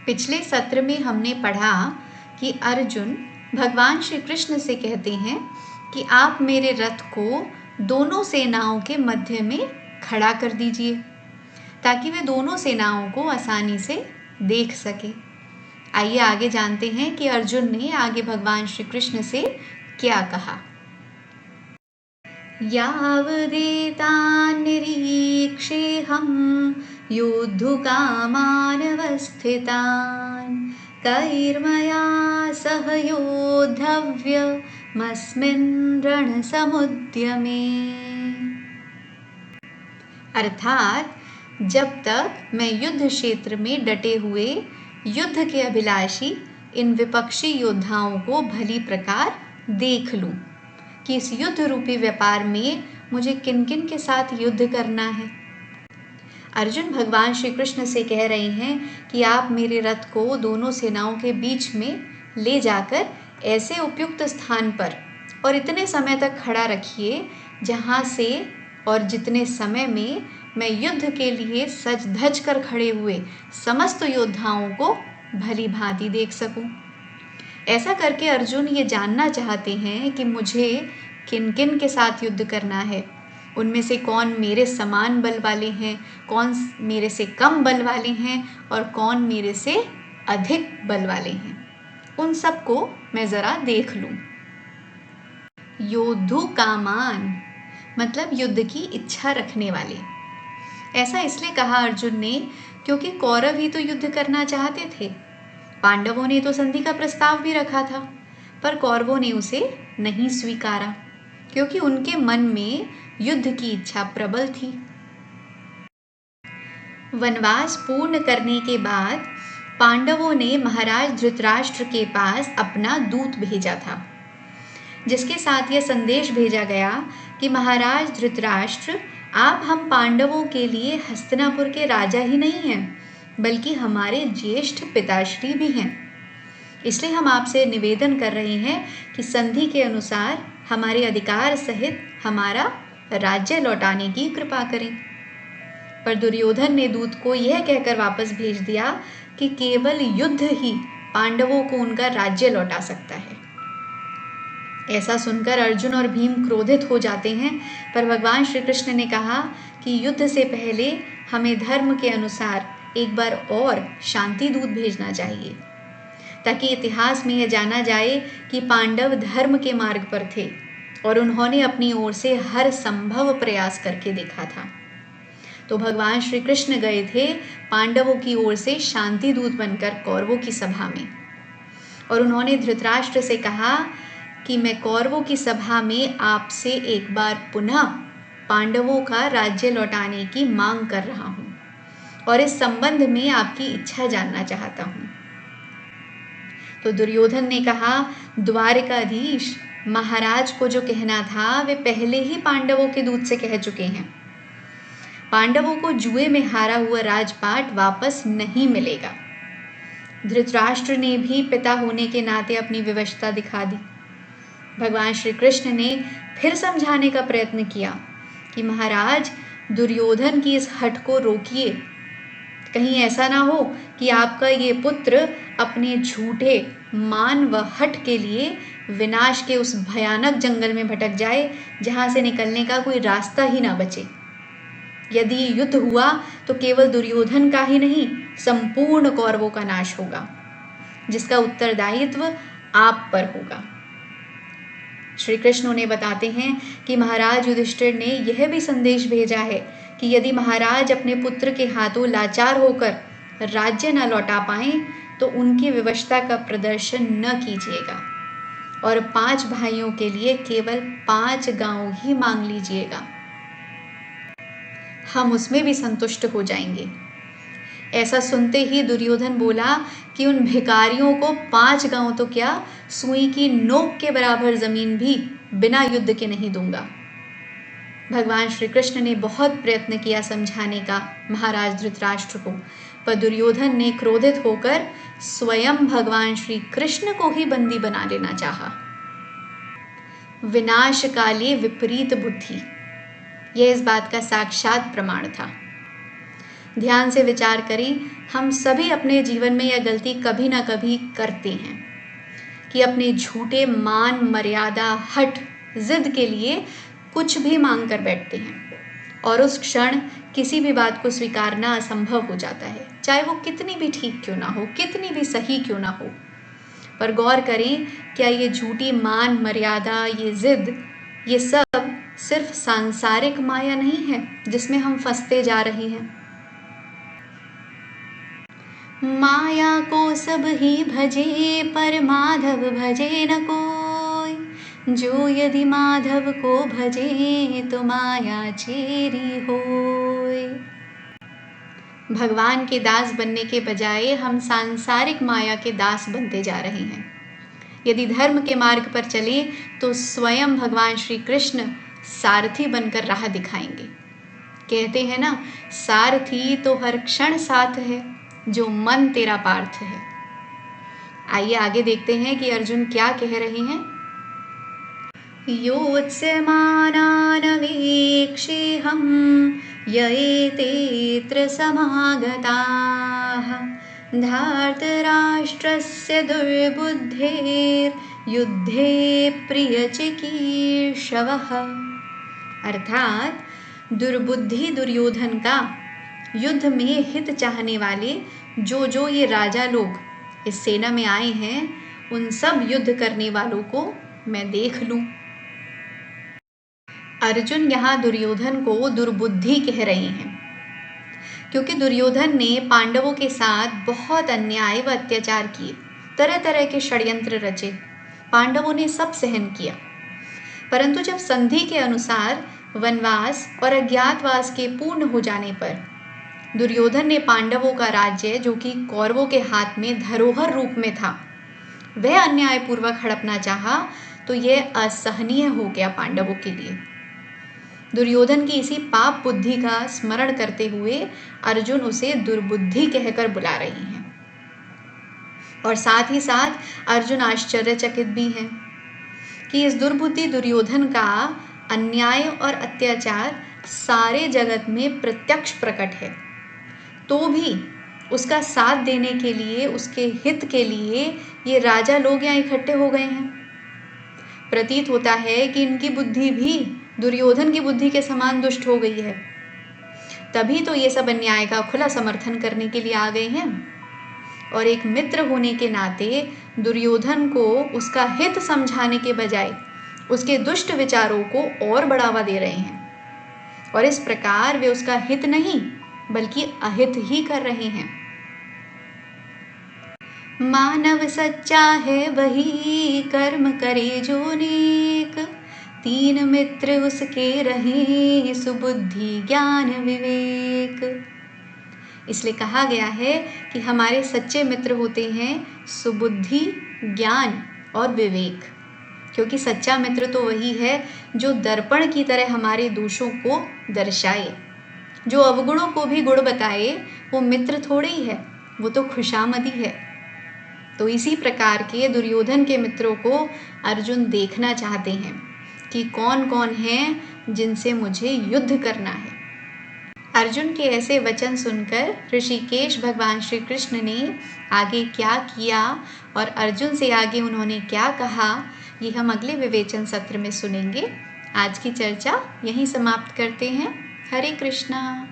पिछले सत्र में हमने पढ़ा कि अर्जुन भगवान श्री कृष्ण से कहते हैं कि आप मेरे रथ को दोनों सेनाओं के मध्य में खड़ा कर दीजिए ताकि वे दोनों सेनाओं को आसानी से देख सके। आइए आगे जानते हैं कि अर्जुन ने आगे भगवान श्री कृष्ण से क्या कहा। यावदेतान् निरीक्षेऽहं योद्धुकामानवस्थितान् कैर्मया सह योद्धव्यमस्मिन् रणसमुद्यमे। अर्थात जब तक मैं युद्ध क्षेत्र में डटे हुए युद्ध के अभिलाषी इन विपक्षी योद्धाओं को भली प्रकार देख लूं कि इस युद्ध रूपी व्यापार में मुझे किन किन के साथ युद्ध करना है। अर्जुन भगवान श्री कृष्ण से कह रहे हैं कि आप मेरे रथ को दोनों सेनाओं के बीच में ले जाकर ऐसे उपयुक्त स्थान पर और इतने समय तक खड़ा रखिए जहाँ से और जितने समय में मैं युद्ध के लिए सज धज कर खड़े हुए समस्त योद्धाओं को भली भांति देख सकूं। ऐसा करके अर्जुन ये जानना चाहते हैं कि मुझे किन किन के साथ युद्ध करना है, उनमें से कौन मेरे समान बल वाले हैं, कौन मेरे से कम बल वाले हैं और कौन मेरे से अधिक बल वाले हैं। उन सबको मैं ज़रा देख लूं। योद्धु कामान मतलब युद्ध की इच्छा रखने वाले। ऐसा इसलिए कहा अर्जुन ने क्योंकि कौरव ही तो युद्ध करना चाहते थे। पांडवों ने तो संधि का प्रस्ताव भी रखा था, पर कौरवों ने उसे नहीं स्वीकारा क्योंकि उनके मन में युद्ध की इच्छा प्रबल थी। वनवास पूर्ण करने के बाद पांडवों ने महाराज धृतराष्ट्र के पास अपना दूत भेजा था, जिसके साथ यह संदेश भेजा गया कि महाराज धृतराष्ट्र, आप हम पांडवों के लिए हस्तिनापुर के राजा ही नहीं हैं, बल्कि हमारे ज्येष्ठ पिताश्री भी हैं। इसलिए हम आपसे निवेदन कर रहे हैं कि संधि के अनुसार हमारे अधिकार सहित हमारा राज्य लौटाने की कृपा करें। पर दुर्योधन ने दूत को यह कहकर वापस भेज दिया कि केवल युद्ध ही पांडवों को उनका राज्य लौटा सकता है। ऐसा सुनकर अर्जुन और भीम क्रोधित हो जाते हैं, पर भगवान श्री कृष्ण ने कहा कि युद्ध से पहले हमें धर्म के अनुसार एक बार और शांति दूत भेजना चाहिए, ताकि इतिहास में यह जाना जाए कि पांडव धर्म के मार्ग पर थे और उन्होंने अपनी ओर से हर संभव प्रयास करके देखा था। तो भगवान श्री कृष्ण गए थे पांडवों की ओर से शांति दूत बनकर कौरवों की सभा में, और उन्होंने धृतराष्ट्र से कहा कि मैं कौरवों की सभा में आपसे एक बार पुनः पांडवों का राज्य लौटाने की मांग कर रहा हूँ और इस संबंध में आपकी इच्छा जानना चाहता हूँ। तो दुर्योधन ने कहा, द्वारिकाधीश, महाराज को जो कहना था वे पहले ही पांडवों के दूत से कह चुके हैं। पांडवों को जुए में हारा हुआ राजपाट वापस नहीं मिलेगा। धृतराष्ट्र ने भी पिता होने के नाते अपनी विवशता दिखा दी। भगवान श्री कृष्ण ने फिर समझाने का प्रयत्न किया कि महाराज, दुर्योधन की इस हठ को रोकिए। कहीं ऐसा ना हो कि आपका ये पुत्र अपने झूठे मान व हठ के लिए विनाश के उस भयानक जंगल में भटक जाए जहां से निकलने का कोई रास्ता ही ना बचे। यदि युद्ध हुआ तो केवल दुर्योधन का ही नहीं, संपूर्ण कौरवों का नाश होगा, जिसका उत्तरदायित्व आप पर होगा। श्री कृष्ण उन्हें बताते हैं कि महाराज युधिष्ठिर ने यह भी संदेश भेजा है कि यदि महाराज अपने पुत्र के हाथों लाचार होकर राज्य न लौटा पाएं तो उनकी विवशता का प्रदर्शन न कीजिएगा और 5 भाइयों के लिए केवल 5 गांव ही मांग लीजिएगा, हम उसमें भी संतुष्ट हो जाएंगे। ऐसा सुनते ही दुर्योधन बोला कि उन भिखारियों को 5 गांव तो क्या, सुई की नोक के बराबर जमीन भी बिना युद्ध के नहीं दूंगा। भगवान श्री कृष्ण ने बहुत प्रयत्न किया समझाने का महाराज धृतराष्ट्र को, पर दुर्योधन ने क्रोधित होकर स्वयं भगवान श्री कृष्ण को ही बंदी बना लेना चाहा। विनाशकाले विपरीत बुद्धि, यह इस बात का साक्षात प्रमाण था। ध्यान से विचार करें, हम सभी अपने जीवन में यह गलती कभी ना कभी करते हैं कि अपने झूठे मान, मर्यादा, हट, जिद के लिए कुछ भी मांग कर बैठते हैं और उस क्षण किसी भी बात को स्वीकारना असंभव हो जाता है, चाहे वो कितनी भी ठीक क्यों ना हो, कितनी भी सही क्यों ना हो। पर गौर करें, क्या ये झूठी मान, मर्यादा, ये जिद, ये सब सिर्फ सांसारिक माया नहीं है जिसमें हम फंसते जा रहे हैं। माया को सब ही भजे पर माधव भजे न कोई, जो यदि माधव को भजे तो माया चेरी होय। भगवान के दास बनने के बजाय हम सांसारिक माया के दास बनते जा रहे हैं। यदि धर्म के मार्ग पर चलें तो स्वयं भगवान श्री कृष्ण सारथी बनकर राह दिखाएंगे। कहते हैं ना, सारथी तो हर क्षण साथ है, जो मन तेरा पार्थ है। आइए आगे देखते हैं कि अर्जुन क्या कह रहे हैं। योत्स्यमानानवेक्षेऽहं य एतेऽत्र समागताः धार्तराष्ट्रस्य दुर्बुद्धेर्युद्धे प्रियचिकीर्षवः। अर्थात दुर्बुद्धि दुर्योधन का युद्ध में हित चाहने वाले जो ये राजा लोग इस सेना में आए हैं, उन सब युद्ध करने वालों को मैं देख लूं। अर्जुन यहाँ दुर्योधन को दुर्बुद्धि कह रहे हैं, क्योंकि दुर्योधन ने पांडवों के साथ बहुत अन्याय व अत्याचार किए, तरह तरह के षड्यंत्र रचे, पांडवों ने सब सहन किया। परंतु जब संधि के अनुसार वनवास और अज्ञातवास के पूर्ण हो जाने पर दुर्योधन ने पांडवों का राज्य, जो कि कौरवों के हाथ में धरोहर रूप में था, वह अन्यायपूर्वक हड़पना चाहा, तो यह असहनीय हो गया पांडवों के लिए। दुर्योधन की इसी पाप बुद्धि का स्मरण करते हुए अर्जुन उसे दुर्बुद्धि कहकर बुला रहे हैं। और साथ ही साथ अर्जुन आश्चर्यचकित भी हैं कि इस दुर्बुद्धि दुर्योधन का अन्याय और अत्याचार सारे जगत में प्रत्यक्ष प्रकट है, तो भी उसका साथ देने के लिए, उसके हित के लिए ये राजा लोग यहाँ इकट्ठे हो गए हैं। प्रतीत होता है कि इनकी बुद्धि भी दुर्योधन की बुद्धि के समान दुष्ट हो गई है, तभी तो ये सब अन्याय का खुला समर्थन करने के लिए आ गए हैं। और एक मित्र होने के नाते दुर्योधन को उसका हित समझाने के बजाय उसके दुष्ट विचारों को और बढ़ावा दे रहे हैं, और इस प्रकार वे उसका हित नहीं बल्कि अहित ही कर रहे हैं। मानव सच्चा है वही कर्म करे जो नेक, तीन मित्र उसके रहे सुबुद्धि ज्ञान विवेक। इसलिए कहा गया है कि हमारे सच्चे मित्र होते हैं सुबुद्धि, ज्ञान और विवेक, क्योंकि सच्चा मित्र तो वही है जो दर्पण की तरह हमारे दोषों को दर्शाए, जो अवगुणों को भी गुण बताए। वो मित्र थोड़े ही है, वो तो खुशामदी है। तो इसी प्रकार के दुर्योधन के मित्रों को अर्जुन देखना चाहते हैं कि कौन कौन हैं जिनसे मुझे युद्ध करना है। अर्जुन के ऐसे वचन सुनकर ऋषिकेश भगवान श्री कृष्ण ने आगे क्या किया और अर्जुन से आगे उन्होंने क्या कहा, ये हम अगले विवेचन सत्र में सुनेंगे। आज की चर्चा यहीं समाप्त करते हैं। हरे कृष्णा।